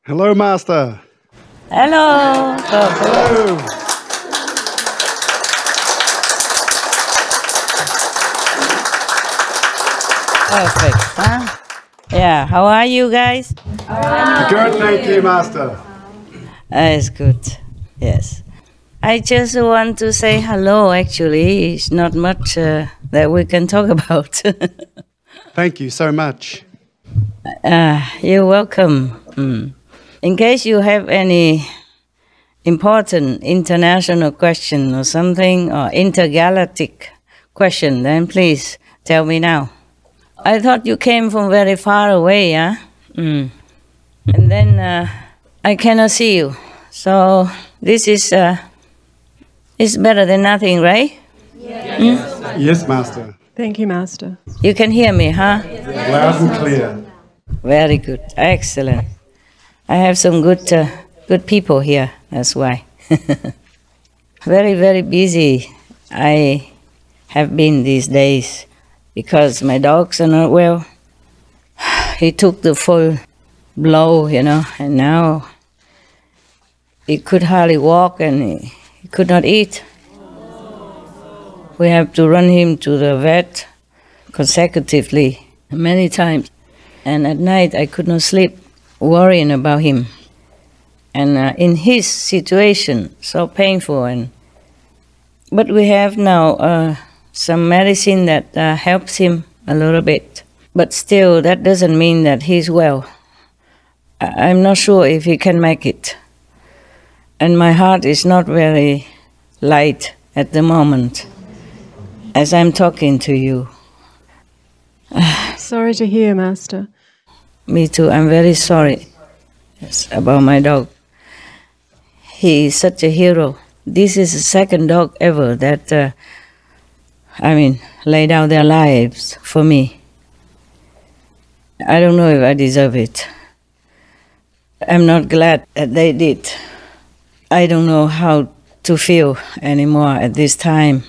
Hello, Master. Hello. Hello. Perfect, huh? Yeah, how are you guys? Good, thank you, Master. It's good, yes. I just want to say hello, actually. It's not much that we can talk about. Thank you so much. You're welcome. In case you have any important international question or something, or intergalactic question, then please tell me now. I thought you came from very far away, yeah? And then I cannot see you. So this is it's better than nothing, right? Yes. Yes, Master. Thank you, Master. You can hear me, huh? Loud and clear. Very good. Excellent. I have some good people here, that's why. Very, very busy I have been these days because my dogs are not well. He took the full blow, and now he could hardly walk and he could not eat. We have to run him to the vet consecutively many times. And at night I could not sleep, worrying about him. And in his situation, so painful. But we have now some medicine that helps him a little bit. But still, that doesn't mean that he's well. I'm not sure if he can make it. And my heart is not very light at the moment as I'm talking to you. Sorry to hear, Master. Me too. I'm very sorry about my dog. He is such a hero. This is the second dog ever that, laid down their lives for me. I don't know if I deserve it. I'm not glad that they did. I don't know how to feel anymore at this time.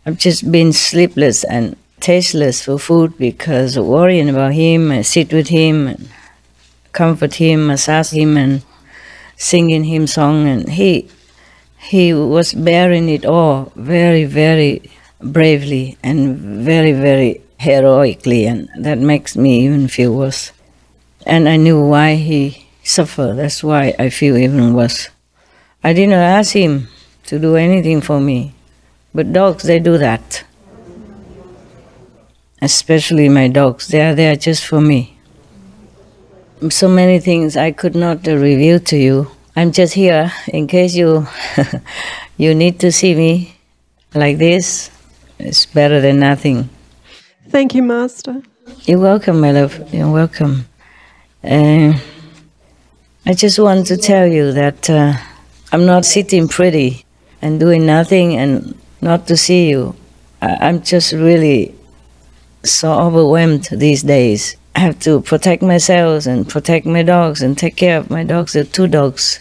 I've just been sleepless and tasteless for food because of worrying about him. I sit with him and comfort him, massage him and singing him song, and he was bearing it all very, very bravely and very, very heroically, and that makes me even feel worse. And I knew why he suffered. That's why I feel even worse. I didn't ask him to do anything for me, but dogs, they do that. Especially my dogs, they are there just for me. So many things I could not reveal to you. I'm just here in case you you need to see me like this. It's better than nothing. Thank you, Master. You're welcome, my love. You're welcome. I just want to tell you that I'm not sitting pretty and doing nothing and not to see you. I'm just really so overwhelmed these days. I have to protect myself and protect my dogs and take care of my dogs. There are 2 dogs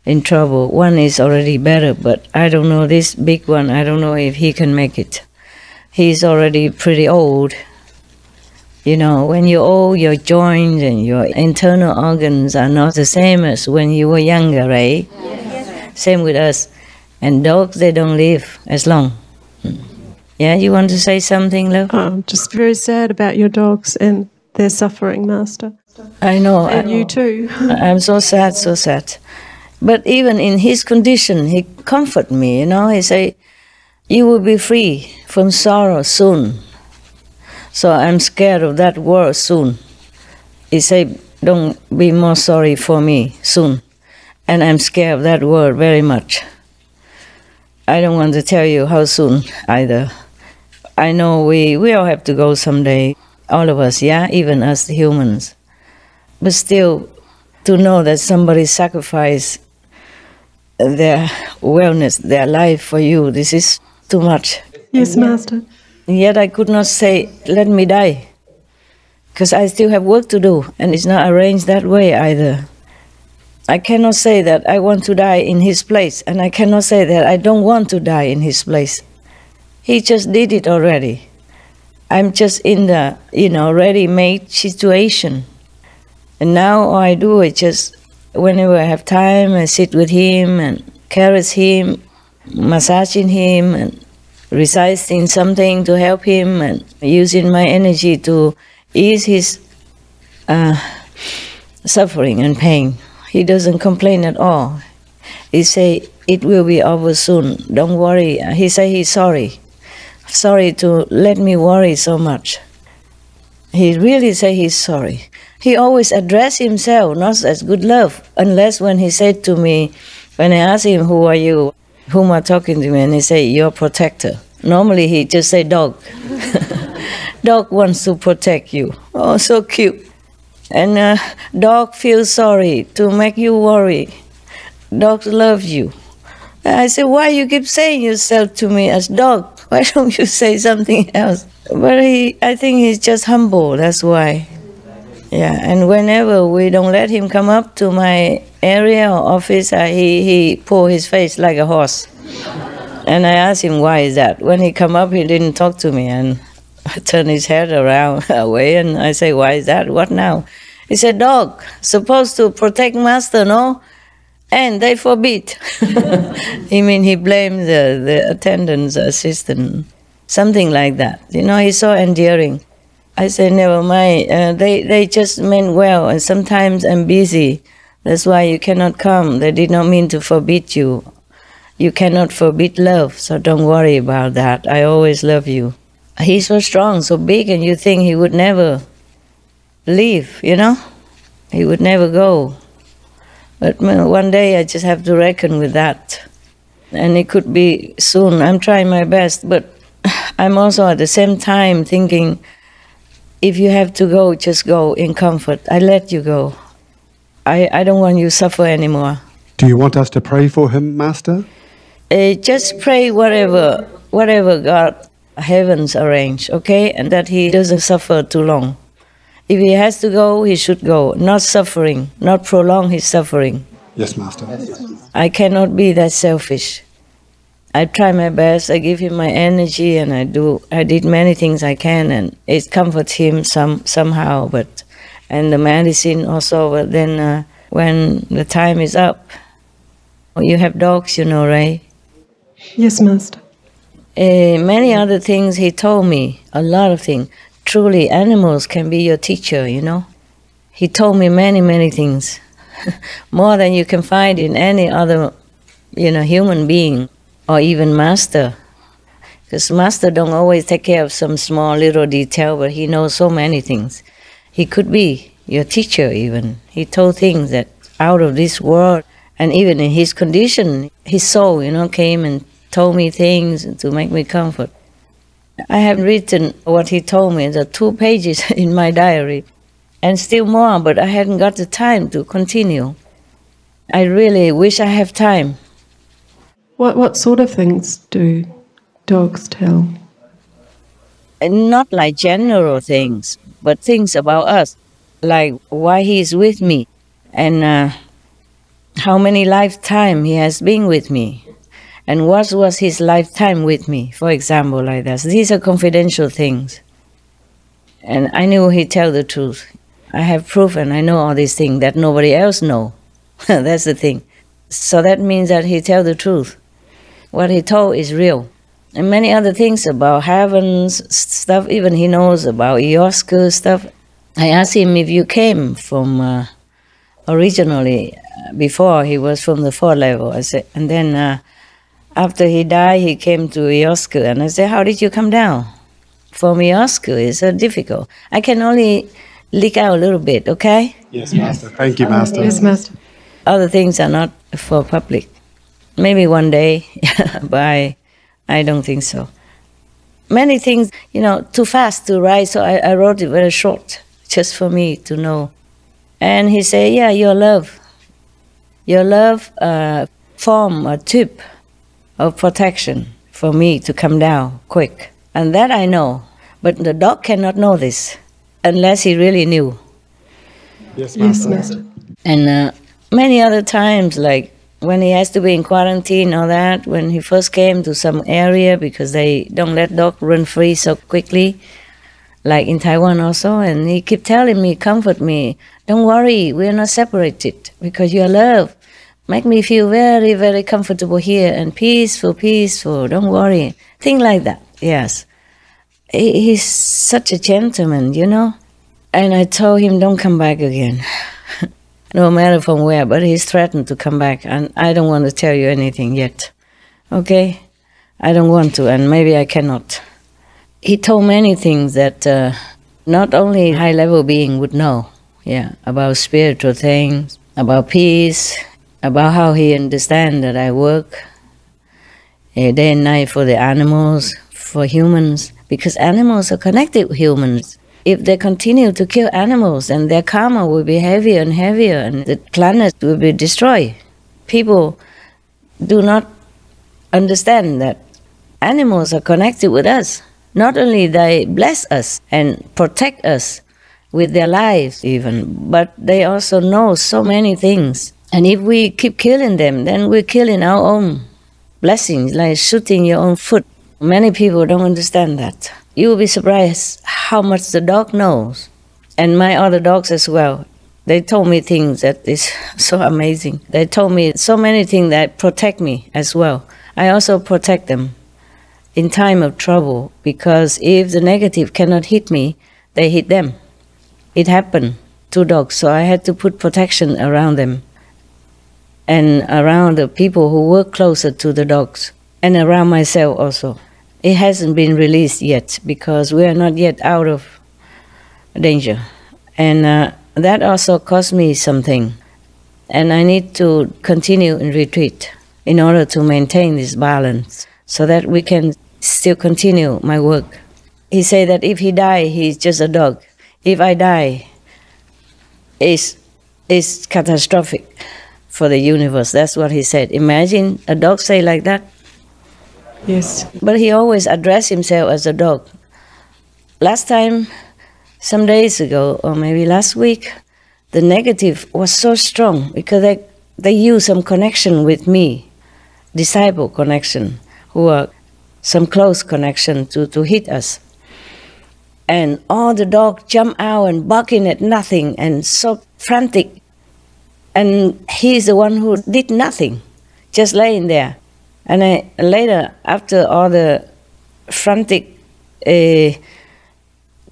in trouble. One is already better, but I don't know, this big one, I don't know if he can make it. He's already pretty old. When you're old, your joints and your internal organs are not the same as when you were younger, right? Yes. Same with us. And dogs, they don't live as long. Yeah, you want to say something, love? I'm just very sad about your dogs and their suffering, Master. I know. And you too. I'm so sad, so sad. But even in his condition, he comforted me, He say, you will be free from sorrow soon. So I'm scared of that word, soon. He say, don't be more sorry for me, soon. And I'm scared of that word very much. I don't want to tell you how soon either. I know we all have to go someday, all of us, yeah, even us humans. But still, to know that somebody sacrificed their wellness, their life for you, this is too much. Yes, Master. And yet I could not say, let me die, because I still have work to do, and it's not arranged that way either. I cannot say that I want to die in his place, and I cannot say that I don't want to die in his place. He just did it already. I'm just in the, ready-made situation. And now all I do is just, whenever I have time, I sit with him and caress him, massaging him and reciting something to help him and using my energy to ease his suffering and pain. He doesn't complain at all. He say, it will be over soon, don't worry. He say he's sorry. Sorry to let me worry so much. He really say he's sorry. He always address himself, not as good love, unless when he said to me, when I ask him, who are you, whom are talking to me, and he say, your protector. Normally he just say dog. Dog wants to protect you. Oh, so cute. And dog feels sorry to make you worry. Dogs love you. I say, why you keep saying yourself to me as dog? Why don't you say something else? But I think he's just humble, that's why. Yeah, and whenever we don't let him come up to my area or office, he pull his face like a horse. And I asked him, why is that? When he come up, he didn't talk to me, and I turn his head around away, and I say, why is that? What now? He said, dog, supposed to protect master, no? And they forbid. He mean he blamed the attendant's assistant, something like that. You know, he's so endearing. I said, never mind, they just meant well, and sometimes I'm busy. That's why you cannot come. They did not mean to forbid you. You cannot forbid love, so don't worry about that. I always love you. He's so strong, so big, and you think he would never leave, you know? He would never go. But one day I just have to reckon with that. And it could be soon. I'm trying my best, but I'm also at the same time thinking, if you have to go, just go in comfort. I let you go. I don't want you to suffer anymore. Do you want us to pray for him, Master? Just pray whatever God, heavens arrange, okay? And that he doesn't suffer too long. If he has to go, he should go. Not suffering, not prolong his suffering. Yes, Master. I cannot be that selfish. I try my best, I give him my energy, and I did many things I can, and it comforts him somehow, and the medicine also, but then when the time is up, you have dogs, you know, right? Yes, Master. Many other things he told me, a lot of things. Truly, animals can be your teacher, you know. He told me many, many things, more than you can find in any other, you know, human being, or even master. Because master don't always take care of some small little detail, but he knows so many things. He could be your teacher even. He told things that out of this world, and even in his condition, his soul, you know, came and told me things to make me comfort. I have written what he told me, the 2 pages in my diary, and still more, but I hadn't got the time to continue. I really wish I have time. What sort of things do dogs tell? And not like general things, but things about us, like why he is with me, and how many lifetimes he has been with me, and what was his lifetime with me, for example, like that. These are confidential things. And I knew he'd tell the truth. I have proof, and I know all these things that nobody else knows. That's the thing. So that means that he tell the truth. What he told is real. And many other things about heavens stuff, even he knows about ayahuasca stuff. I asked him if you came from, originally, before he was from the 4th level. I said, and then after he died, he came to ayahuasca. And I said, how did you come down? From ayahuasca, it's so difficult. I can only leak out a little bit, okay? Yes, Master. Thank you, Master. Yes, Master. Other things are not for public. Maybe one day, but I don't think so. Many things, you know, too fast to write, so I wrote it very short, just for me to know. And he said, yeah, your love form a tube of protection for me to come down quick. And that I know, but the dog cannot know this unless he really knew. Yes, Master. Yes, Master. And many other times, like when he has to be in quarantine or that, when he first came to some area because they don't let dog run free so quickly, like in Taiwan also, and he kept telling me, comfort me, don't worry, we are not separated because you are love. Make me feel very, very comfortable here and peaceful, peaceful, don't worry. Things like that, yes. He's such a gentleman, you know. And I told him, don't come back again. No matter from where, but he's threatened to come back, and I don't want to tell you anything yet. Okay? I don't want to, and maybe I cannot. He told many things that not only high-level being would know, yeah, about spiritual things, about peace, about how he understands that I work day and night for the animals, for humans, because animals are connected with humans. If they continue to kill animals, then their karma will be heavier and heavier, and the planet will be destroyed. People do not understand that animals are connected with us. Not only they bless us and protect us with their lives even, but they also know so many things. And if we keep killing them, then we're killing our own blessings, like shooting your own foot. Many people don't understand that. You will be surprised how much the dog knows. And my other dogs as well. They told me things that is so amazing. They told me so many things that protect me as well. I also protect them in time of trouble, because if the negative cannot hit me, they hit them. It happened to dogs, so I had to put protection around them and around the people who work closer to the dogs, and around myself also. It hasn't been released yet because we are not yet out of danger. And that also cost me something. And I need to continue in retreat in order to maintain this balance so that we can still continue my work. He said that if he dies, he's just a dog. If I die, it's catastrophic for the universe. That's what he said. Imagine a dog say like that. Yes. But he always addressed himself as a dog. Last time, some days ago, or maybe last week, the negative was so strong because they used some connection with me, disciple connection, who are some close connection to hit us. And all the dogs jump out and barking at nothing and so frantic. And he's the one who did nothing, just laying there. And later, after all the frantic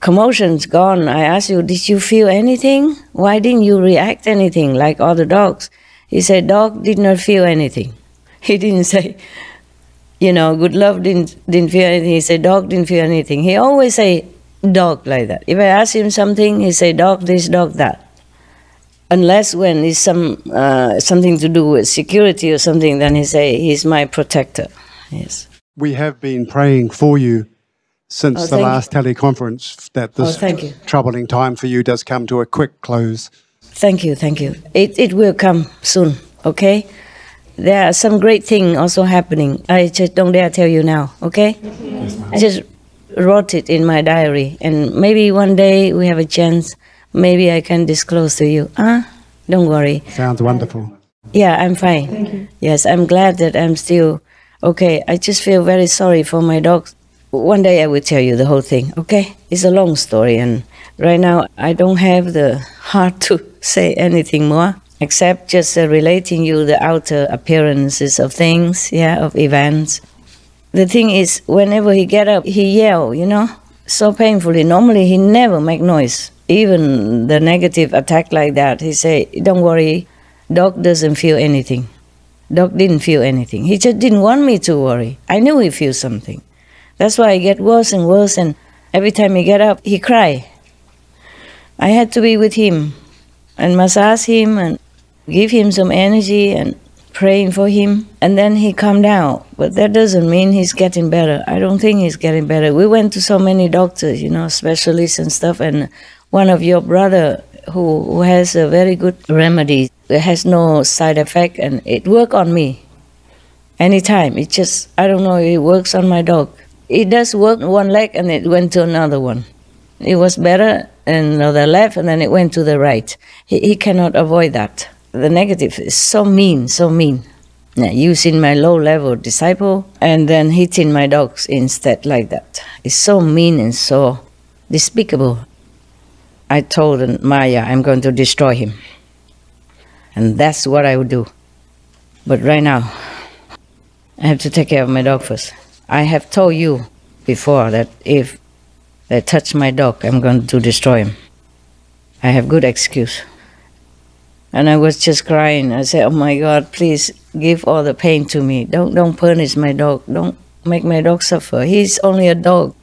commotions gone, I asked you, did you feel anything? Why didn't you react anything like all the dogs? He said, dog did not feel anything. He didn't say, you know, good love didn't feel anything. He said, dog didn't feel anything. He always say dog like that. If I ask him something, he say, dog this, dog that. Unless when it's something to do with security or something, then he say, he's my protector. Yes. We have been praying for you since the last teleconference that this troubling time for you does come to a quick close. Thank you, thank you. It will come soon, okay? There are some great things also happening. I just don't dare tell you now, okay? Yes, I just wrote it in my diary, and maybe one day we have a chance. Maybe I can disclose to you. Don't worry. Sounds wonderful. Yeah, I'm fine. Thank you. Yes, I'm glad that I'm still okay. I just feel very sorry for my dogs. One day I will tell you the whole thing, okay? It's a long story, and right now I don't have the heart to say anything more, except just relating you the outer appearances of things, of events. The thing is, whenever he get up, he yell, you know, so painfully. Normally he never make noise. Even the negative attack like that, he say, don't worry, dog doesn't feel anything. Dog didn't feel anything. He just didn't want me to worry. I knew he feels something. That's why it get worse and worse, and every time he get up, he cry. I had to be with him and massage him and give him some energy and praying for him, and then he calmed down. But that doesn't mean he's getting better. I don't think he's getting better. We went to so many doctors, you know, specialists and stuff, and one of your brother who has a very good remedy, it has no side effect, and it worked on me anytime. It just, I don't know, it works on my dog. It does work one leg and it went to another one. It was better and the left and then it went to the right. He cannot avoid that. The negative is so mean, so mean. Yeah, using my low-level disciple and then hitting my dogs instead like that. It's so mean and so despicable. I told Maya I'm going to destroy him. And that's what I would do. But right now, I have to take care of my dog first. I have told you before that if they touch my dog, I'm going to destroy him. I have good excuse. And I was just crying. I said, oh my God, please give all the pain to me. Don't punish my dog. Don't make my dog suffer. He's only a dog.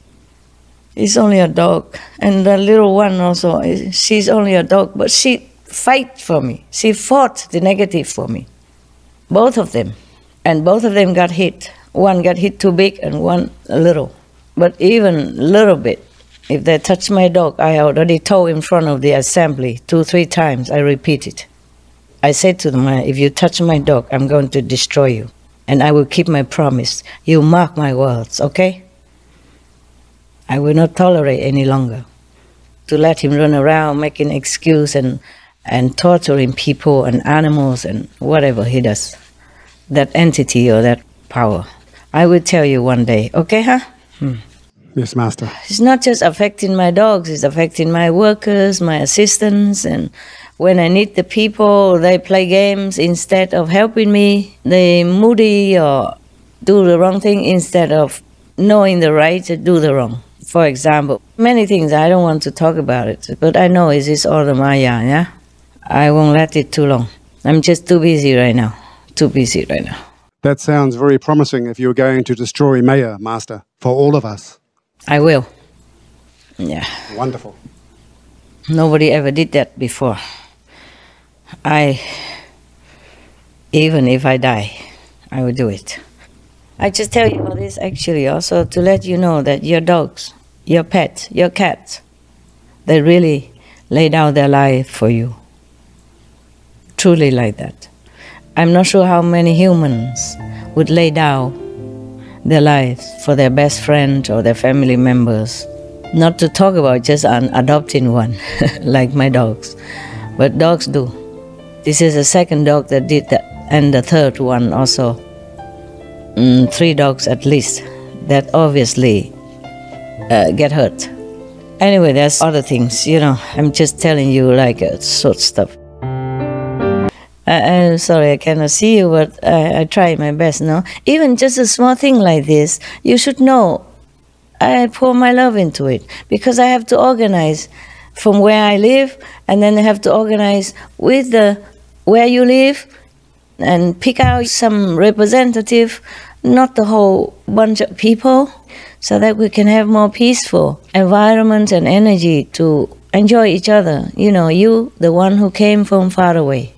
He's only a dog. And the little one also, she's only a dog, but she fight for me. She fought the negative for me. Both of them. And both of them got hit. One got hit too big and one a little. But even a little bit, if they touch my dog, I already told in front of the assembly 2-3 times, I repeat it. I said to them, if you touch my dog, I'm going to destroy you. And I will keep my promise. You mark my words, okay? I will not tolerate any longer to let him run around making excuse and torturing people and animals and whatever he does. That entity or that power. I will tell you one day, okay, huh? Yes, Master. It's not just affecting my dogs, it's affecting my workers, my assistants, and when I need the people, they play games instead of helping me. They moody or do the wrong thing instead of knowing the right to do the wrong. For example, many things, I don't want to talk about it, but I know it is all the Maya, yeah? I won't let it too long. I'm just too busy right now. Too busy right now. That sounds very promising if you're going to destroy Maya, Master, for all of us. I will. Yeah. Wonderful. Nobody ever did that before. Even if I die, I will do it. I just tell you all this actually also to let you know that your dogs, your pets, your cats, they really lay down their life for you. Truly like that. I'm not sure how many humans would lay down their lives for their best friend or their family members. Not to talk about just an adopting one, like my dogs. But dogs do. This is the second dog that did that, and the third one also. 3 dogs at least that obviously get hurt. Anyway, there's other things, you know. I'm just telling you like sort of stuff. I'm sorry I cannot see you, but I try my best, no? Even just a small thing like this, you should know I pour my love into it because I have to organize from where I live, and then I have to organize with the where you live and pick out some representative, not the whole bunch of people, so that we can have more peaceful environment and energy to enjoy each other. You know, you, the one who came from far away.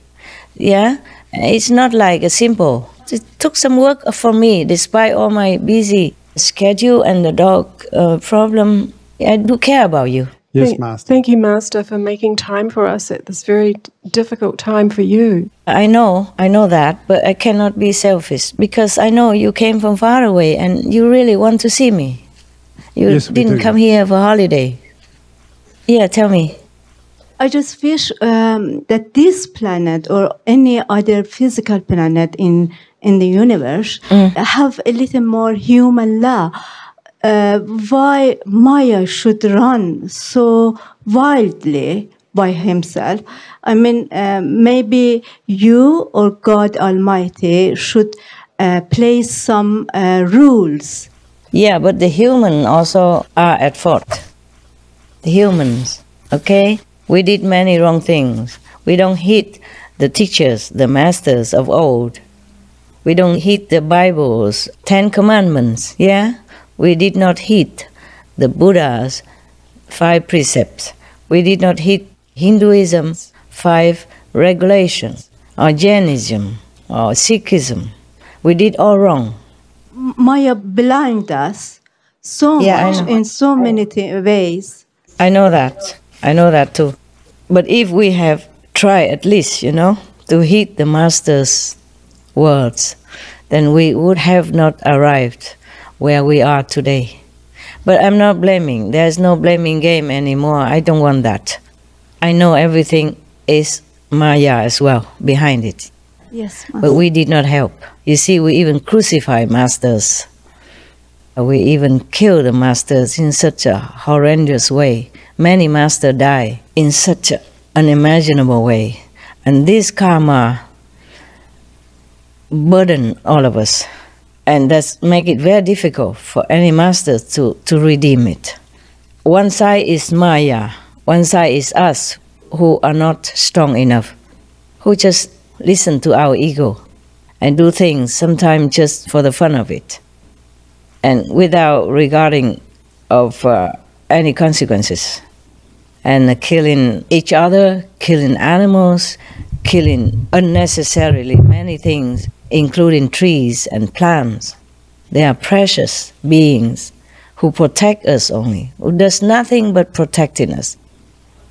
Yeah, it's not like a simple. It took some work for me, despite all my busy schedule and the dog problem. I do care about you. Yes, Master. Thank you, Master, for making time for us at this very difficult time for you. I know that, but I cannot be selfish because I know you came from far away and you really want to see me. You didn't come here for holiday. Yeah, tell me. I just wish that this planet or any other physical planet in the universe have a little more human law. Why Maya should run so wildly by himself? I mean, maybe you or God Almighty should place some rules. Yeah, but the humans also are at fault. The humans, okay? We did many wrong things. We don't heed the teachers, the masters of old. We don't heed the Bible's 10 commandments, yeah? We did not heed the Buddha's 5 precepts. We did not heed Hinduism's 5 regulations, or Jainism, or Sikhism. We did all wrong. Maya blinded us so much in so many ways. I know that. I know that too. But if we have tried at least, you know, to heed the Master's words, then we would have not arrived where we are today. But I'm not blaming. There's no blaming game anymore. I don't want that. I know everything is Maya as well behind it. Yes, Master. But we did not help. You see, we even crucified Masters. We even kill the masters in such a horrendous way. Many masters die in such an unimaginable way. And this karma burden all of us. And that's make it very difficult for any master to redeem it. One side is Maya. One side is us who are not strong enough, who just listen to our ego and do things sometimes just for the fun of it, and without regarding of any consequences, and killing each other, killing animals, killing unnecessarily many things, including trees and plants. They are precious beings who protect us only, who does nothing but protecting us.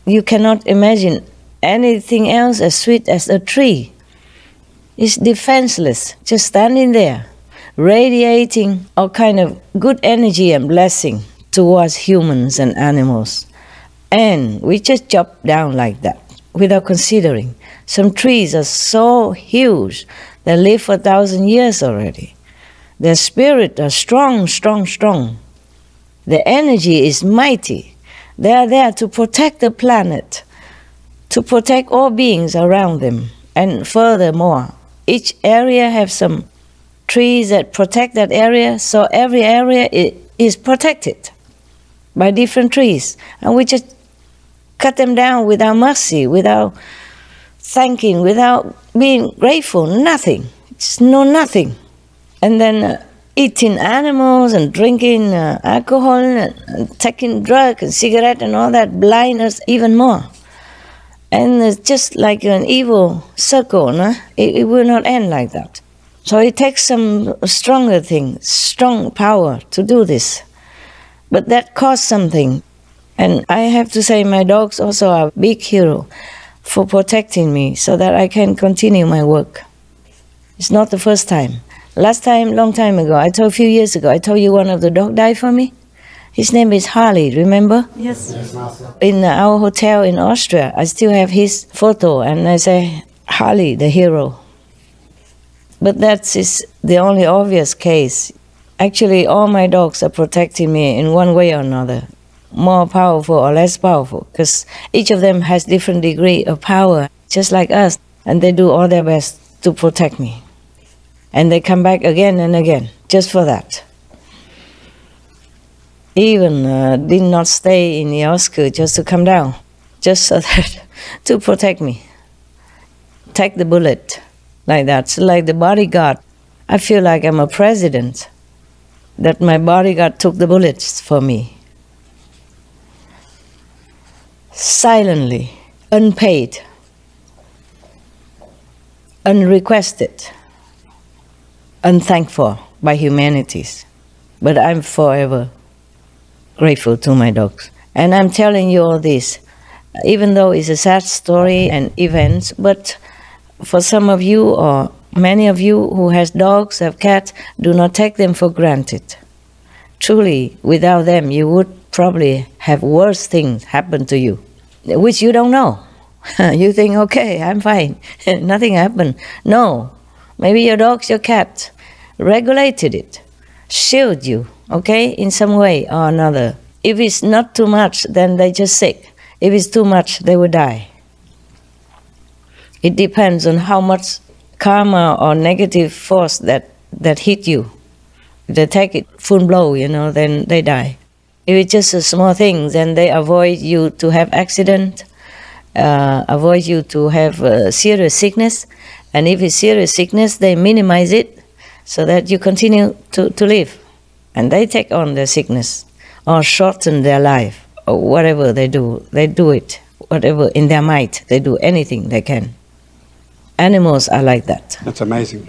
You cannot imagine anything else as sweet as a tree. It's defenseless, just standing there, radiating all kind of good energy and blessing towards humans and animals. And we just chop down like that, without considering. Some trees are so huge, they live for 1,000 years already. Their spirit are strong, strong, strong. Their energy is mighty. They are there to protect the planet, to protect all beings around them. And furthermore, each area have some trees that protect that area, so every area is protected by different trees. And we just cut them down without mercy, without thanking, without being grateful, nothing. It's nothing. And then eating animals and drinking alcohol and taking drugs and cigarette and all that blind us even more. And it's just like an evil circle, no? It will not end like that. So it takes some stronger thing, strong power to do this. But that costs something. And I have to say my dogs also are a big hero for protecting me so that I can continue my work. It's not the first time. Last time, long time ago, a few years ago, I told you one of the dogs died for me. His name is Harley, remember? Yes. In our hotel in Austria, I still have his photo, and I say, Harley, the hero. But that is the only obvious case. Actually, all my dogs are protecting me in one way or another, more powerful or less powerful, because each of them has different degree of power, just like us, and they do all their best to protect me. And they come back again and again, just for that. Even did not stay in Yosko just to come down, just so that, to protect me. Take the bullet, like that. So like the bodyguard, I feel like I'm a president, that my bodyguard took the bullets for me. Silently, unpaid, unrequested, unthankful by humanities. But I'm forever grateful to my dogs. And I'm telling you all this, even though it's a sad story and events, but for some of you or many of you who has dogs, have cats, do not take them for granted. Truly, without them, you would probably have worse things happen to you, which you don't know. You think, okay, I'm fine, nothing happened. No, maybe your dogs, your cat regulated it, shield you, okay, in some way or another. If it's not too much, then they just sick. If it's too much, they will die. It depends on how much karma or negative force that hit you. If they take it full blow, then they die. If it's just a small thing, then they avoid you to have accident, avoid you to have serious sickness. And if it's serious sickness, they minimize it so that you continue to live. And they take on their sickness or shorten their life or whatever they do it. Whatever in their might, they do anything they can. Animals are like that. That's amazing.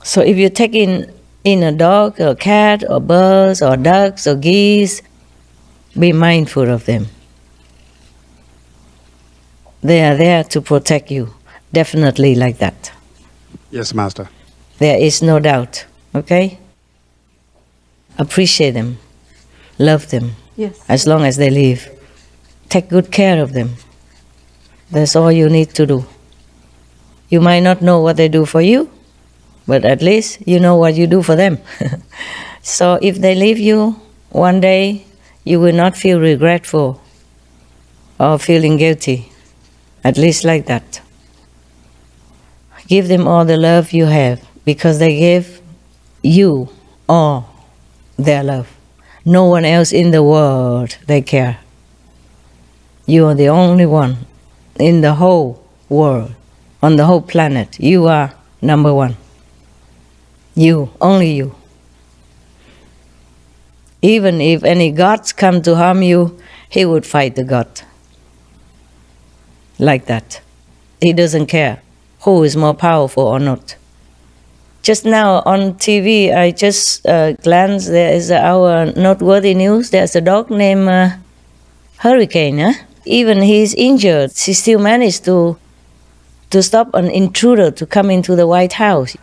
So if you take in a dog or cat or birds or ducks or geese, be mindful of them. They are there to protect you, definitely like that. Yes, Master. There is no doubt, okay? Appreciate them, love them, Yes. as long as they live. Take good care of them. That's all you need to do. You might not know what they do for you, but at least you know what you do for them. So if they leave you, one day you will not feel regretful or feeling guilty, at least like that. Give them all the love you have, because they gave you all their love. No one else in the world they care. You are the only one in the whole world, on the whole planet. You are number one. You, only you. Even if any gods come to harm you, he would fight the god. Like that. He doesn't care who is more powerful or not. Just now on TV, I just glanced, there is our noteworthy news. There's a dog named Hurricane. Huh? Even he's injured, she still managed to stop an intruder to come into the White House,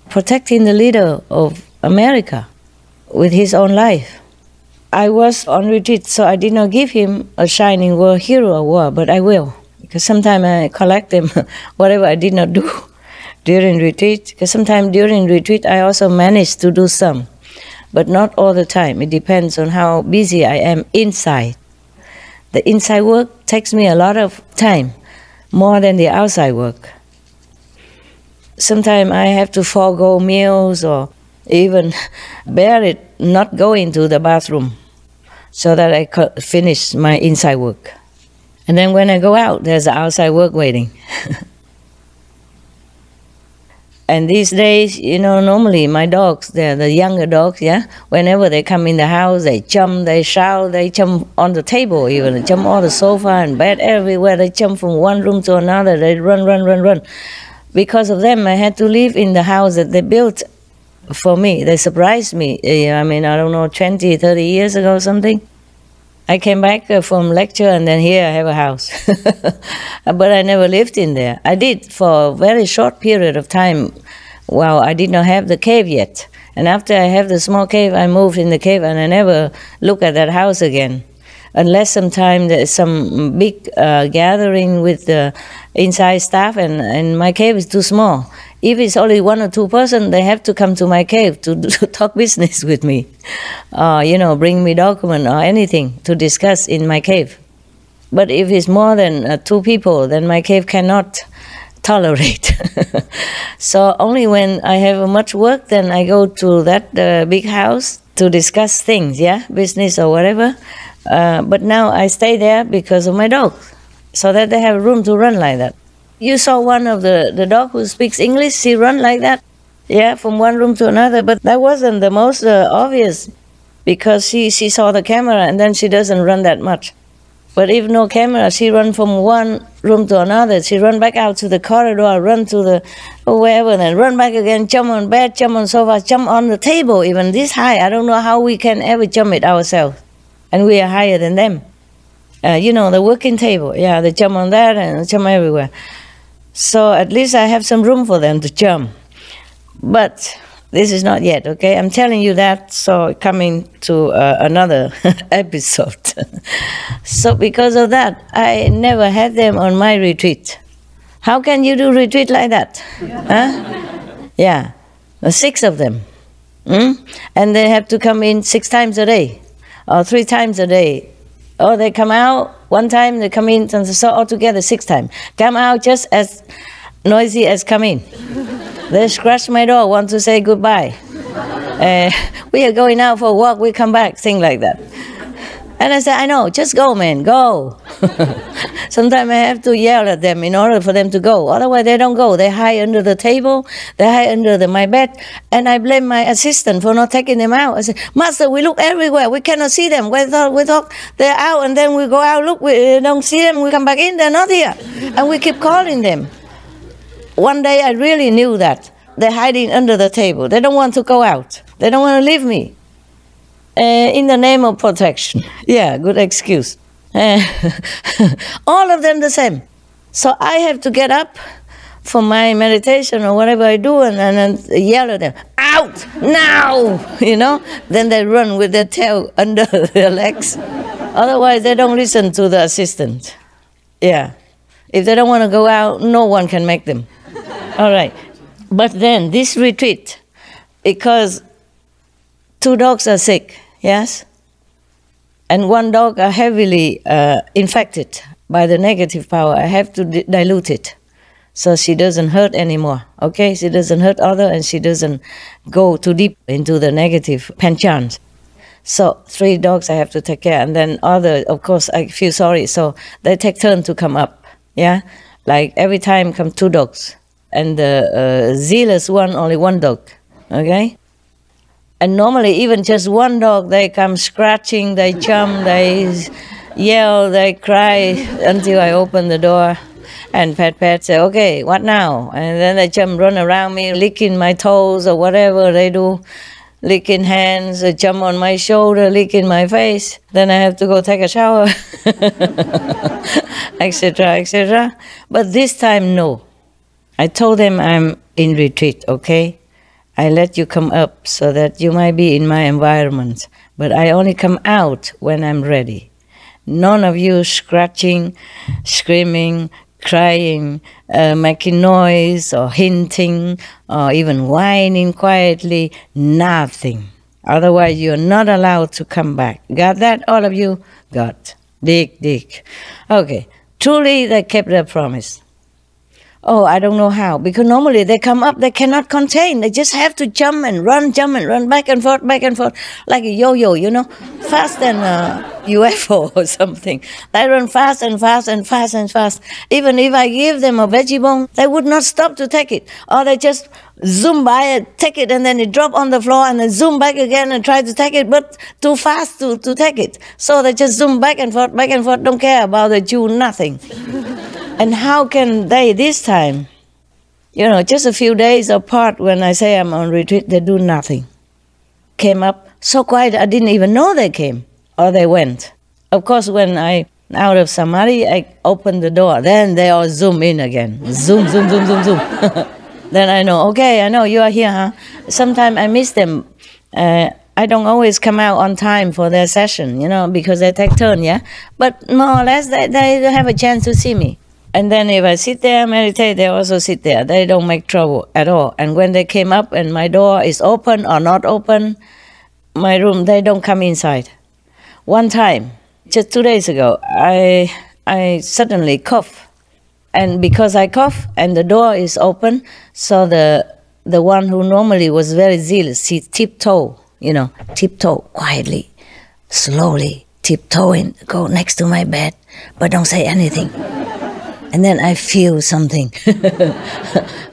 protecting the leader of America with his own life. I was on retreat, so I did not give him a shining world hero award, but I will. Because sometimes I collect them, whatever I did not do during retreat. Because sometimes during retreat I also manage to do some, but not all the time. It depends on how busy I am inside. The inside work takes me a lot of time, more than the outside work. Sometimes I have to forego meals or even bear it, not going to the bathroom, so that I could finish my inside work. And then when I go out, there's the outside work waiting. And these days, you know, normally my dogs, they're the younger dogs, yeah? Whenever they come in the house, they jump, they shout, they jump on the table even, they jump on the sofa and bed, everywhere. They jump from one room to another, they run. Because of them, I had to live in the house that they built for me. They surprised me. I mean, I don't know, 20, 30 years ago or something. I came back from lecture and then here I have a house. But I never lived in there. I did for a very short period of time while I did not have the cave yet. And after I have the small cave, I moved in the cave and I never look at that house again. Unless sometime there's some big gathering with the inside staff and my cave is too small. If it's only 1 or 2 persons, they have to come to my cave to talk business with me. You know, bring me document or anything to discuss in my cave. But if it's more than 2 people, then my cave cannot tolerate. So only when I have much work, then I go to that big house to discuss things, yeah, business or whatever. But now I stay there because of my dog, so that they have room to run like that. You saw one of the dog who speaks English, she run like that, yeah, from one room to another. But that wasn't the most obvious, because she saw the camera and then she doesn't run that much. But if no camera, she run from one room to another. She run back out to the corridor, run to the wherever, then run back again, jump on bed, jump on sofa, jump on the table, even this high. I don't know how we can ever jump it ourselves. And we are higher than them. You know, the working table, yeah, they jump on that and jump everywhere. So at least I have some room for them to jump. But this is not yet, okay? I'm telling you that, so coming to another episode. So because of that, I never had them on my retreat. How can you do retreat like that? Huh? Yeah, 6 of them. And they have to come in 6 times a day, or 3 times a day. Or they come out 1 time, they come in, so altogether 6 times. Come out just as noisy as come in. They scratch my door, want to say goodbye. We are going out for a walk, we come back, things like that. And I said, I know, just go, man, go. Sometimes I have to yell at them in order for them to go. Otherwise, they don't go. They hide under the table, they hide under my bed, and I blame my assistant for not taking them out. I say, Master, we look everywhere. We cannot see them. We thought they're out, and then we go out, look, we don't see them. We come back in, they're not here. And we keep calling them. One day, I really knew that. They're hiding under the table. They don't want to go out. They don't want to leave me. In the name of protection. Yeah, good excuse. All of them the same. So I have to get up for my meditation or whatever I do and yell at them, out, now, you know. Then they run with their tail under their legs. Otherwise, they don't listen to the assistant. Yeah. If they don't want to go out, no one can make them. All right. But then this retreat, because 2 dogs are sick, yes? And 1 dog are heavily infected by the negative power. I have to dilute it so she doesn't hurt anymore, okay? She doesn't hurt other and she doesn't go too deep into the negative penchant. So 3 dogs I have to take care. And then other, of course, I feel sorry. So they take turn to come up, yeah? Like every time come 2 dogs. And the zealous one, only 1 dog, okay? And normally even just 1 dog, they come scratching, they jump, they yell, they cry until I open the door and pet, say, okay, what now? And then they jump, run around me, licking my toes or whatever they do, licking hands, they jump on my shoulder, licking my face. Then I have to go take a shower, etc., etc. But this time, no. I told them I'm in retreat, okay? I let you come up so that you might be in my environment, but I only come out when I'm ready. None of you scratching, screaming, crying, making noise or hinting or even whining quietly, nothing. Otherwise you're not allowed to come back. Got that, all of you? Got. Dig. Okay, truly they kept their promise. Oh, I don't know how, because normally they come up, they cannot contain. They just have to jump and run, back and forth, like a yo-yo, you know, fast than a UFO or something. They run fast and fast and fast and fast. Even if I give them a veggie bone, they would not stop to take it. Or they just zoom by it, take it, and then it drop on the floor, and then zoom back again and try to take it, but too fast to take it. So they just zoom back and forth, don't care about the chew, nothing. And how can they this time? You know, just a few days apart when I say I'm on retreat, they do nothing. Came up so quiet, I didn't even know they came or they went. Of course, when I out of samadhi, I opened the door. Then they all zoom in again. Zoom. Then I know, okay, I know you are here, huh? Sometimes I miss them. I don't always come out on time for their session, you know, because they take turn, yeah? But more or less, they have a chance to see me. And then if I sit there, meditate, they also sit there. They don't make trouble at all. And when they came up and my door is open or not open, my room, they don't come inside. One time, just 2 days ago, I suddenly cough. And because I cough and the door is open, so the one who normally was very zealous, he tiptoe, you know, tiptoe quietly, slowly, tiptoeing, go next to my bed, but don't say anything. And then I feel something.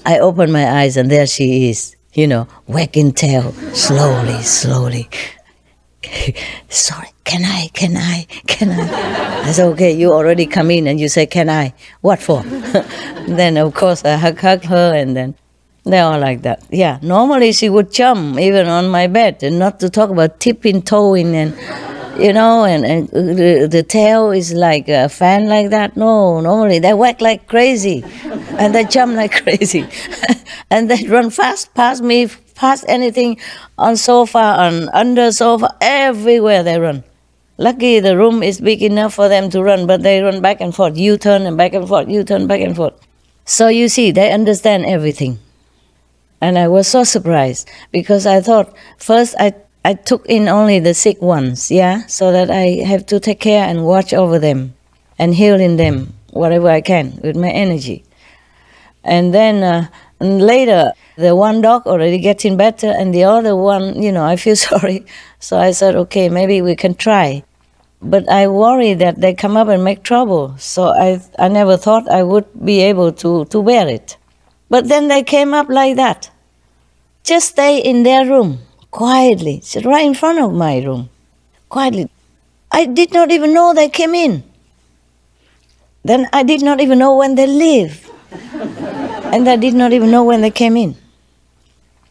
I open my eyes and there she is, you know, wagging tail, slowly. Sorry, can I? I said, okay, you already come in and you say, can I? What for? Then, of course, I hug her and then they're all like that. Yeah, normally she would jump even on my bed, and not to talk about tipping, toeing and... You know, and the tail is like a fan like that. No, normally they whack like crazy, and they jump like crazy, and they run fast past me, past anything, on sofa, on under sofa, everywhere they run. Lucky the room is big enough for them to run, but they run back and forth, U-turn and back and forth, U-turn back and forth. So you see, they understand everything. And I was so surprised, because I thought, first I took in only the sick ones, yeah, so that I have to take care and watch over them and healing them whatever I can with my energy. And then later, the 1 dog already getting better, and the other one, you know, I feel sorry. So I said, okay, maybe we can try. But I worry that they come up and make trouble. So I never thought I would be able to bear it. But then they came up like that. Just stay in their room. Quietly, sit right in front of my room, quietly. I did not even know they came in. Then I did not even know when they leave. And I did not even know when they came in.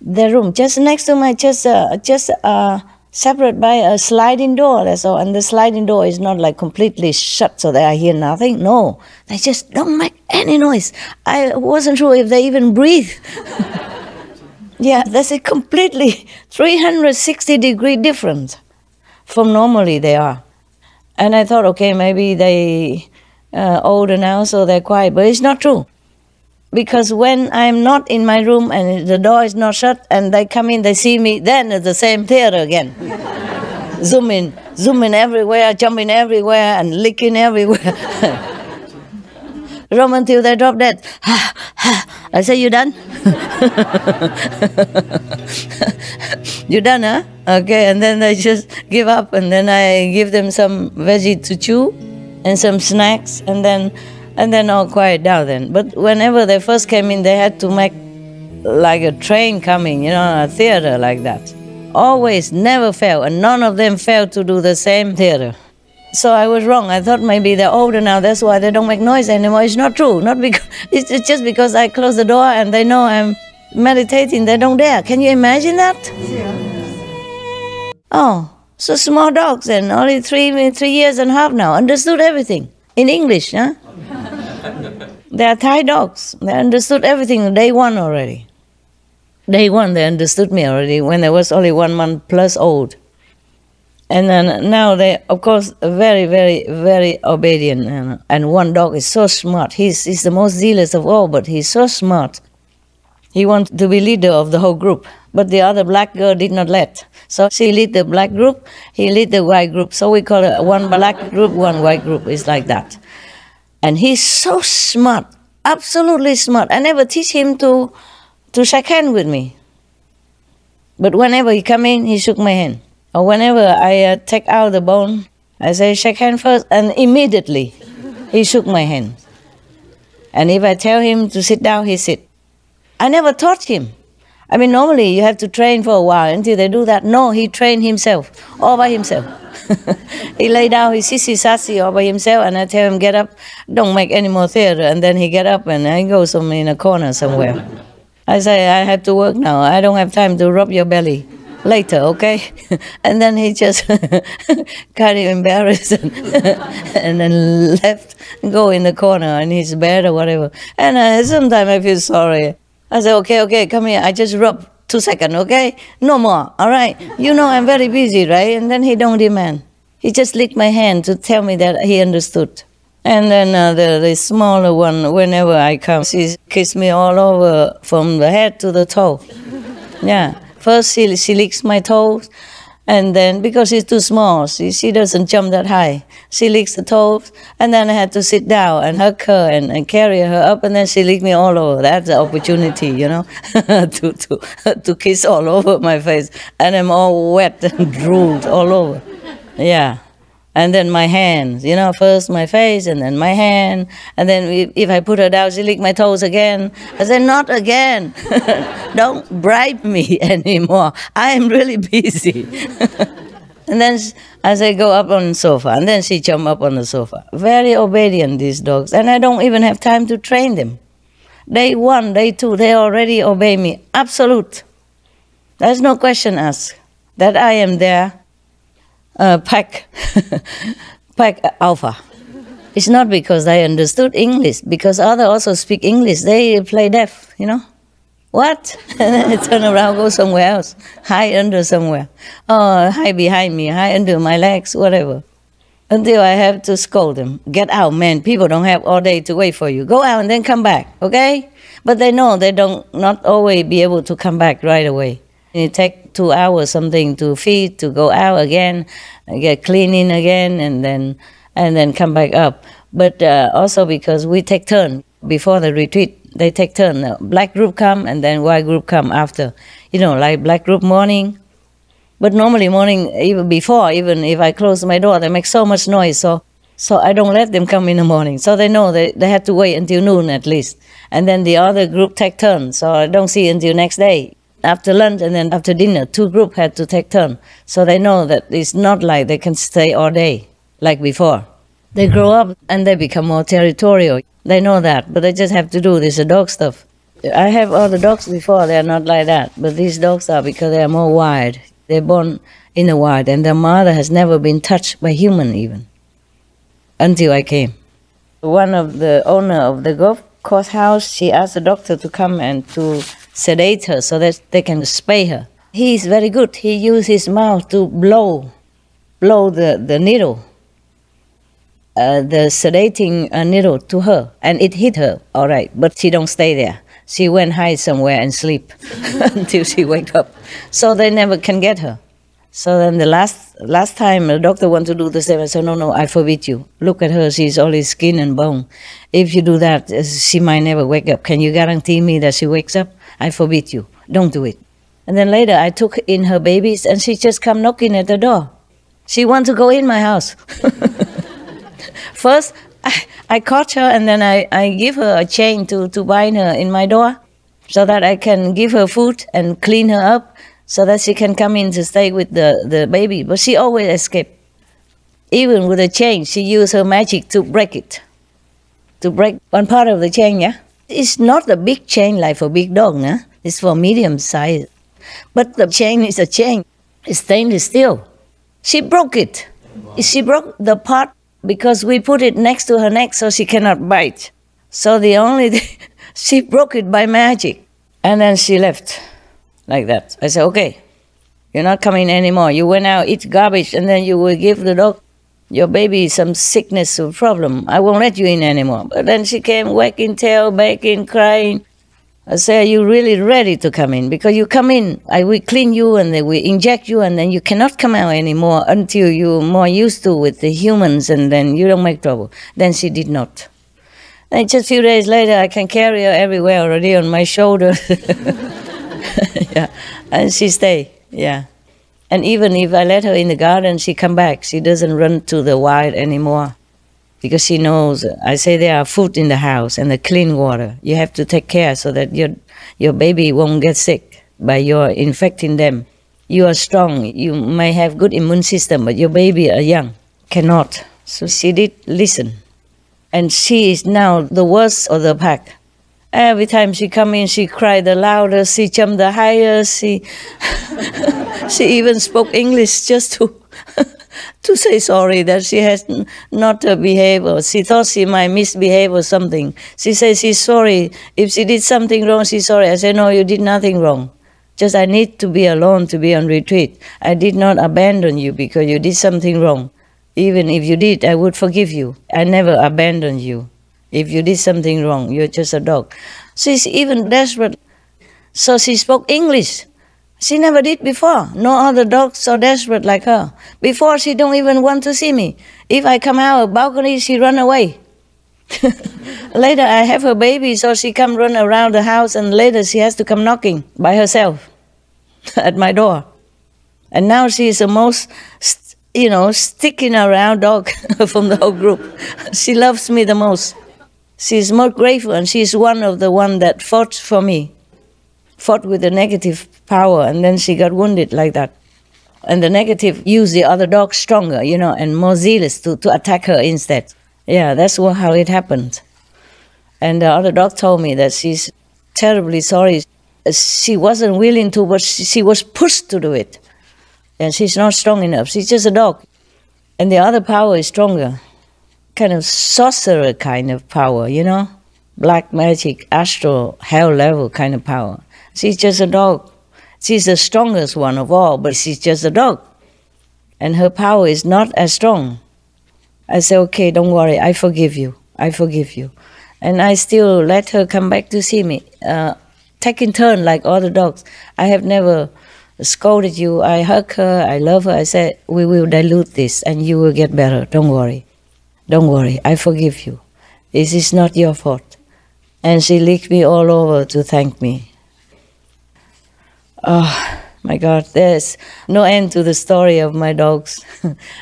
The room, just next to my, just separate by a sliding door, that's all. And the sliding door is not like completely shut so that I hear nothing. No, they just don't make any noise. I wasn't sure if they even breathe. Yeah, that's a completely 360-degree difference from normally they are. And I thought, okay, maybe they older now, so they're quiet. But it's not true. Because when I'm not in my room and the door is not shut and they come in, they see me, then it's the same theater again. Zooming everywhere, jumping everywhere and licking everywhere. Roam until they drop dead. I say, you done? You done, huh? Okay, and then they just give up, and then I give them some veggie to chew and some snacks, and then all quiet down then. But whenever they first came in, they had to make like a train coming, you know, a theater like that. Always, never fail, and none of them failed to do the same theater. So I was wrong. I thought maybe they're older now, that's why they don't make noise anymore. It's not true. Not because it's just because I close the door and they know I'm meditating, they don't dare. Can you imagine that? Yeah. Oh, so small dogs and only 3 years and a half now, understood everything in English, huh? They are Thai dogs. They understood everything day one already. Day one, they understood me already when I was only 1 month plus old. And then now they, of course, very, very, very obedient. And one dog is so smart. He's the most zealous of all, but he's so smart. He wants to be leader of the whole group. But the other black girl did not let. So she lead the black group, he lead the white group. So we call it one black group, one white group. It's like that. And he's so smart, absolutely smart. I never teach him to shake hands with me. But whenever he come in, he shook my hand. Or whenever I take out the bone, I say, shake hand first, and immediately he shook my hand. And if I tell him to sit down, he sit. I never taught him. I mean, normally you have to train for a while until they do that. No, he trained himself, all by himself. He lay down, he sissy-sassy all by himself, and I tell him, get up, don't make any more theater. And then he get up and I go in a corner somewhere. I say, I have to work now. I don't have time to rub your belly. Later, okay? And then he just kind of embarrassed and then left, go in the corner in his bed or whatever. And sometimes I feel sorry. I say, okay, come here. I just rub 2 seconds, okay? No more, all right? You know I'm very busy, right? And then he don't demand. He just licked my hand to tell me that he understood. And then the smaller one, whenever I come, she kisses me all over from the head to the toe. Yeah. First, she licks my toes, and then, because she's too small, she doesn't jump that high. She licks the toes, and then I had to sit down and hug her and carry her up, and then she licked me all over. That's the opportunity, you know, to kiss all over my face. And I'm all wet and drooled all over. Yeah. And then my hands, you know, first my face and then my hand. And then if I put her down, she licked my toes again. I said, not again. Don't bribe me anymore. I am really busy. And then as I go up on the sofa, and then she jump up on the sofa. Very obedient, these dogs. And I don't even have time to train them. Day 1, day 2, they already obey me. Absolute. There's no question asked that I am there. Pack alpha. It's not because they understood English, because others also speak English. They play deaf, you know. What? And then they turn around, go somewhere else, hide under somewhere. Oh, hide behind me, hide under my legs, whatever. Until I have to scold them. Get out, man. People don't have all day to wait for you. Go out and then come back, okay? But they know they don't not always be able to come back right away. It takes 2 hours something to feed, to go out again, get cleaning again, and then come back up. But also because we take turn before the retreat, they take turn. The black group come and then white group come after. You know, like black group morning. But normally morning, even before, even if I close my door, they make so much noise. So I don't let them come in the morning. So they know they have to wait until noon at least. And then the other group take turn. So I don't see until next day. After lunch and then after dinner, 2 groups had to take turn. So they know that it's not like they can stay all day like before. They grow up and they become more territorial. They know that, but they just have to do this dog stuff. I have all the dogs before, they're not like that. But these dogs are because they are more wild. They're born in the wild and their mother has never been touched by human even. Until I came. One of the owner of the golf course house, she asked the doctor to come and to sedate her so that they can spay her. He is very good. He used his mouth to blow the needle. the sedating needle to her, and it hit her, all right, but she don't stay there. She went hide somewhere and sleep until she wake up. So they never can get her. So then the last time the doctor wanted to do the same, I said, no, I forbid you. Look at her, she's only skin and bone. If you do that, she might never wake up. Can you guarantee me that she wakes up? I forbid you. Don't do it. And then later I took in her babies and she just come knocking at the door. She want to go in my house. First, I caught her and then I give her a chain to bind her in my door so that I can give her food and clean her up so that she can come in to stay with the baby. But she always escaped. Even with a chain, she used her magic to break it. To break one part of the chain, yeah? It's not a big chain like for big dog, nah? It's for medium size. But the chain is a chain. It's stainless steel. She broke it. She broke the part because we put it next to her neck so she cannot bite. So the only thing, she broke it by magic. And then she left like that. I said, okay, you're not coming anymore. You went out, eat garbage, and then you will give the dog, your baby, some sickness or problem. I won't let you in anymore. But then she came wagging tail, begging, crying. I say, are you really ready to come in? Because you come in, I will clean you and then we inject you and then you cannot come out anymore until you're more used to with the humans and then you don't make trouble. Then she did not. And just a few days later, I can carry her everywhere already on my shoulder. Yeah, and she stay, yeah. And even if I let her in the garden, she come back. She doesn't run to the wild anymore. Because she knows, I say there are food in the house and the clean water. You have to take care so that your baby won't get sick by your infecting them. You are strong, you may have good immune system, but your baby are young, cannot. So she did listen. And she is now the worst of the pack. Every time she come in, she cried the loudest, she jumped the highest, she even spoke English just to say sorry that she has not behaved or she thought she might misbehave or something. She says she's sorry. If she did something wrong, she's sorry. I said, no, you did nothing wrong. Just I need to be alone, to be on retreat. I did not abandon you because you did something wrong. Even if you did, I would forgive you. I never abandoned you. If you did something wrong, you're just a dog. She's even desperate. So she spoke English. She never did before. No other dog so desperate like her. Before, she don't even want to see me. If I come out of the balcony, she run away. Later, I have her baby, so she come run around the house, and later she has to come knocking by herself at my door. And now she is the most, sticking around dog from the whole group. She loves me the most. She's more grateful, and she's one of the one that fought for me. Fought with the negative power, and then she got wounded like that. And the negative used the other dog stronger, and more zealous to attack her instead. Yeah, that's how it happened. And the other dog told me that she's terribly sorry. She wasn't willing to, but she was pushed to do it. And she's not strong enough. She's just a dog. And the other power is stronger. Kind of sorcerer kind of power, Black magic, astral, hell level kind of power. She's just a dog. She's the strongest one of all, but she's just a dog. And her power is not as strong. I say, okay, don't worry, I forgive you. I forgive you. And I still let her come back to see me, taking turn like other dogs. I have never scolded you. I hug her, I love her. I said, we will dilute this and you will get better. Don't worry. Don't worry, I forgive you. This is not your fault. And she licked me all over to thank me. Oh, my God, there's no end to the story of my dogs.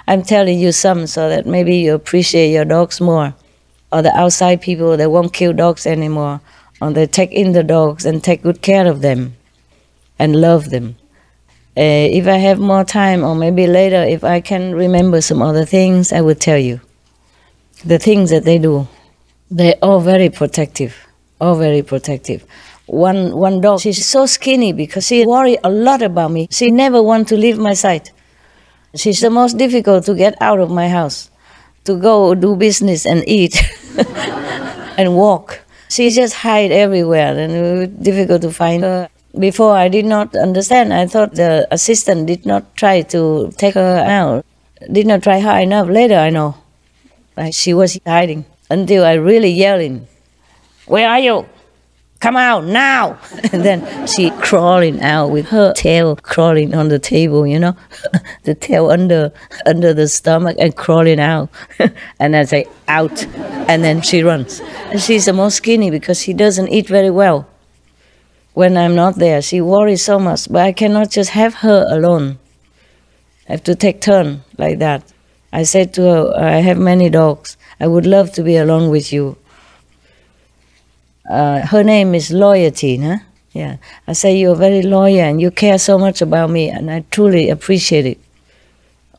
I'm telling you some so that maybe you appreciate your dogs more. Or the outside people that won't kill dogs anymore. Or they take in the dogs and take good care of them and love them. If I have more time, or maybe later, if I can remember some other things, I will tell you. The things that they do, they're all very protective. All very protective. One dog, she's so skinny because she worries a lot about me. She never wants to leave my side. She's the most difficult to get out of my house, to go do business and eat and walk. She just hide everywhere and it was difficult to find her. Before I did not understand. I thought the assistant did not try to take her out, did not try hard enough. Later I know. She was hiding until I really yelling, "Where are you? Come out now!" And then she crawling out with her tail crawling on the table, you know, the tail under the stomach and crawling out. And I say, "Out." And then she runs. And she's the most skinny because she doesn't eat very well. When I'm not there, she worries so much, but I cannot just have her alone. I have to take turn like that. I said to her, "I have many dogs. I would love to be alone with you." Her name is Loyalty, huh? Yeah. I say, "You're very loyal and you care so much about me, and I truly appreciate it.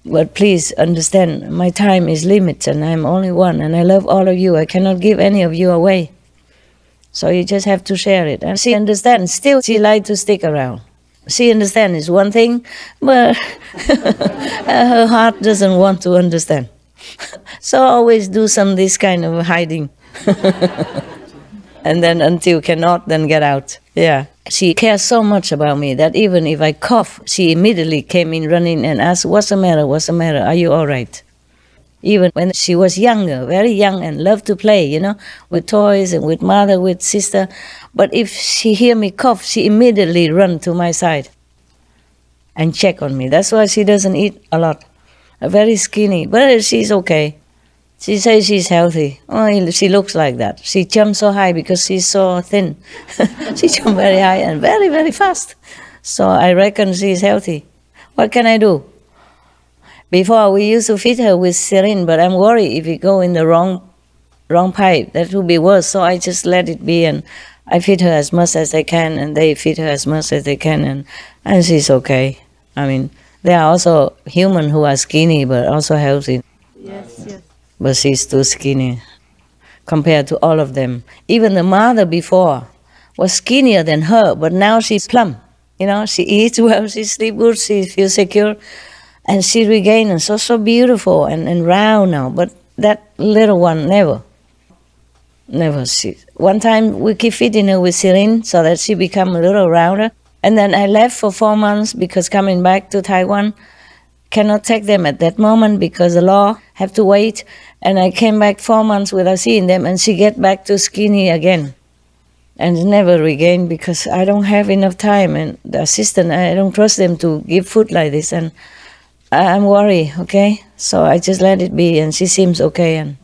But please understand, my time is limited and I'm only one, and I love all of you. I cannot give any of you away. So you just have to share it." And she understands. Still, she likes to stick around. She understands is one thing, but her heart doesn't want to understand. So I always do this kind of hiding. And then until cannot, then get out. Yeah. She cares so much about me that even if I cough, she immediately came in running and asked, "What's the matter? What's the matter? Are you all right?" Even when she was younger, very young, and loved to play, you know, with toys and with mother, with sister. But if she hear me cough, she immediately run to my side and check on me. That's why she doesn't eat a lot. Very skinny, but she's okay. She says she's healthy. Oh, she looks like that. She jumps so high because she's so thin. She jumps very high and very, very fast. So I reckon she's healthy. What can I do? Before, we used to feed her with syringe, but I'm worried if we go in the wrong pipe, that would be worse. So I just let it be, and I feed her as much as I can, and they feed her as much as they can, and she's okay. I mean, there are also humans who are skinny, but also healthy. Yes, yes. But she's too skinny compared to all of them. Even the mother before was skinnier than her, but now she's plump. You know, she eats well, she sleeps good, she feels secure. And she regained and so beautiful and round now. But that little one, never. One time we keep feeding her with syringe so that she become a little rounder. And then I left for 4 months because coming back to Taiwan, cannot take them at that moment because the law have to wait. And I came back 4 months without seeing them, and she get back to skinny again. And never regained because I don't have enough time. And the assistant, I don't trust them to give food like this. And I'm worried, okay? So I just let it be, and she seems okay. And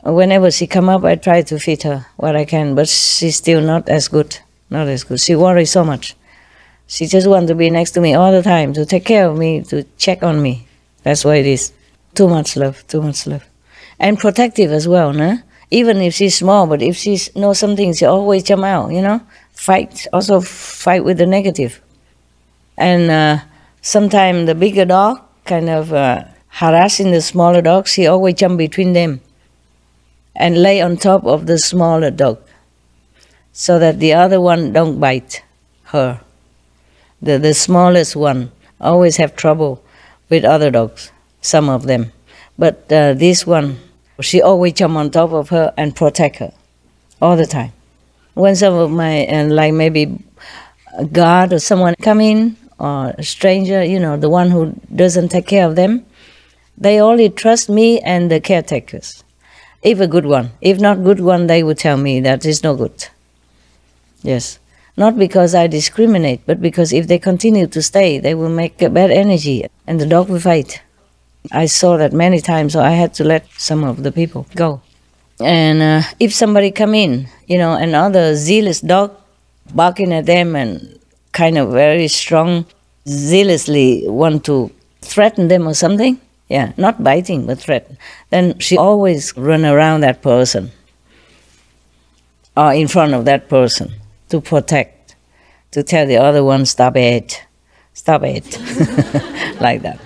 whenever she come up, I try to feed her what I can, but she's still not as good. Not as good. She worries so much. She just wants to be next to me all the time, to take care of me, to check on me. That's what it is. Too much love, too much love. And protective as well, no? Even if she's small, but if she knows something, she always jump out, you know? Also fight with the negative. And sometimes the bigger dog kind of harassing the smaller dog, she always jump between them and lay on top of the smaller dog so that the other one don't bite her. The smallest one always have trouble with other dogs, some of them. But this one, she always jump on top of her and protect her all the time. When some of my, like maybe a guard or someone come in, or a stranger, you know, the one who doesn't take care of them, they only trust me and the caretakers. If a good one. If not good one, they would tell me that is no good. Yes. Not because I discriminate, but because if they continue to stay, they will make a bad energy and the dog will fight. I saw that many times, so I had to let some of the people go. And if somebody come in, you know, another zealous dog barking at them and kind of very strong, zealously want to threaten them or something, yeah, not biting, but threaten, then she always run around that person or in front of that person to protect, to tell the other one, stop it, like that.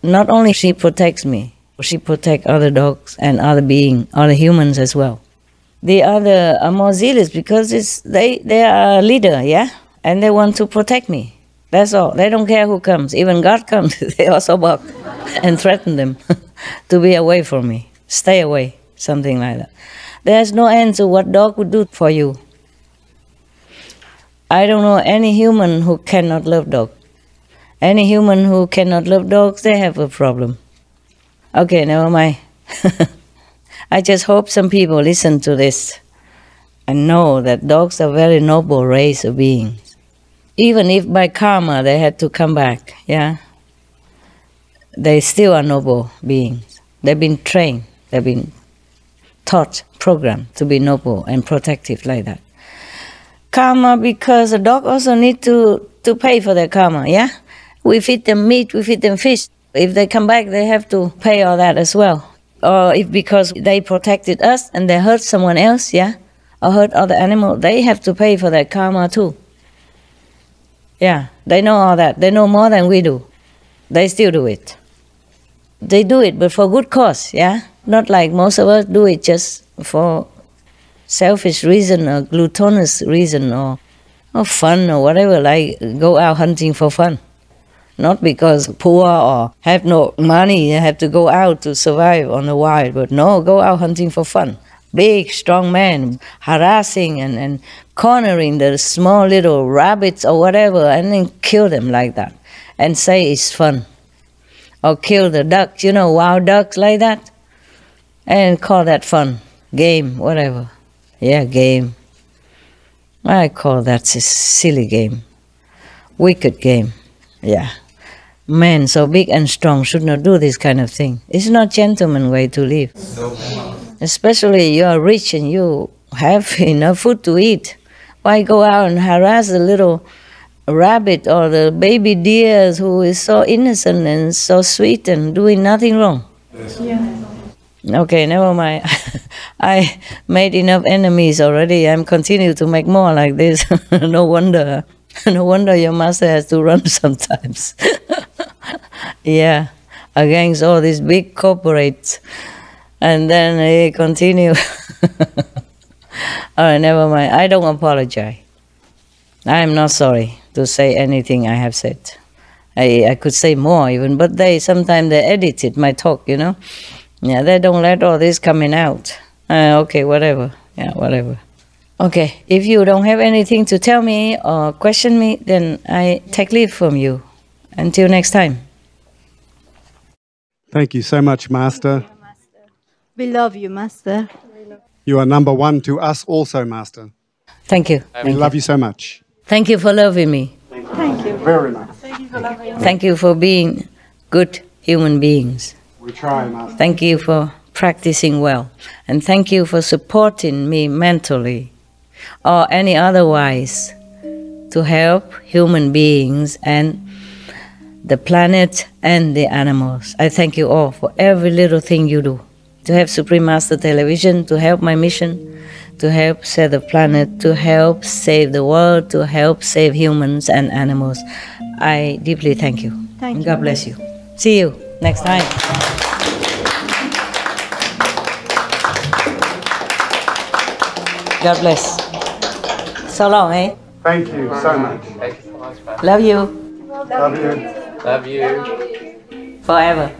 Not only she protects me, she protects other dogs and other beings, other humans as well. The other are more zealous because they are a leader, yeah? And they want to protect me. That's all. They don't care who comes. Even God comes, they also bark and threaten them to be away from me. Stay away, something like that. There's no end to what dog would do for you. I don't know any human who cannot love dog. Any human who cannot love dogs, they have a problem. Okay, never mind. I just hope some people listen to this and know that dogs are a very noble race of beings. Even if by karma they had to come back, yeah, they still are noble beings. They've been trained, they've been taught, programmed to be noble and protective like that. Karma, because a dog also need to pay for their karma, yeah? We feed them meat, we feed them fish. If they come back, they have to pay all that as well. Or if because they protected us and they hurt someone else, yeah? Or hurt other animal, they have to pay for their karma too. Yeah, they know all that. They know more than we do. They still do it. They do it, but for good cause, yeah? Not like most of us do it just for selfish reason or gluttonous reason or fun or whatever, like go out hunting for fun. Not because poor or have no money, you have to go out to survive on the wild, but no, go out hunting for fun. Big, strong man harassing and cornering the small little rabbits or whatever and then kill them like that and say it's fun. Or kill the ducks, you know, wild ducks like that, and call that fun, game, whatever. Yeah, game. I call that a silly game, wicked game, yeah. Men so big and strong should not do this kind of thing. It's not gentleman way to live. Especially you are rich and you have enough food to eat. Why go out and harass the little rabbit or the baby deers who is so innocent and so sweet and doing nothing wrong? Yeah. Okay, never mind. I made enough enemies already. I'm continue to make more like this. No wonder. No wonder your master has to run sometimes. Yeah, against all these big corporates. And then he continue. All right, never mind. I don't apologize. I am not sorry to say anything I have said. I could say more even, but sometimes they edited my talk, you know. Yeah, they don't let all this coming out. Okay, whatever. Yeah, whatever. Okay, if you don't have anything to tell me or question me, then I take leave from you. Until next time. Thank you so much, Master. We love you, Master. You are number one to us also, Master. Thank you. We love you so much. Thank you for loving me. Thank you. Very much. Thank you for loving us. Thank you for being good human beings. We try, Master. Thank you for practicing well. And thank you for supporting me mentally or any otherwise to help human beings and the planet and the animals. I thank you all for every little thing you do. To have Supreme Master Television, to help my mission, to help save the planet, to help save the world, to help save humans and animals. I deeply thank you. Thank you. God bless you. See you next time. God bless. So long, eh? Thank you so much. Love you. Love you. Love you. Forever.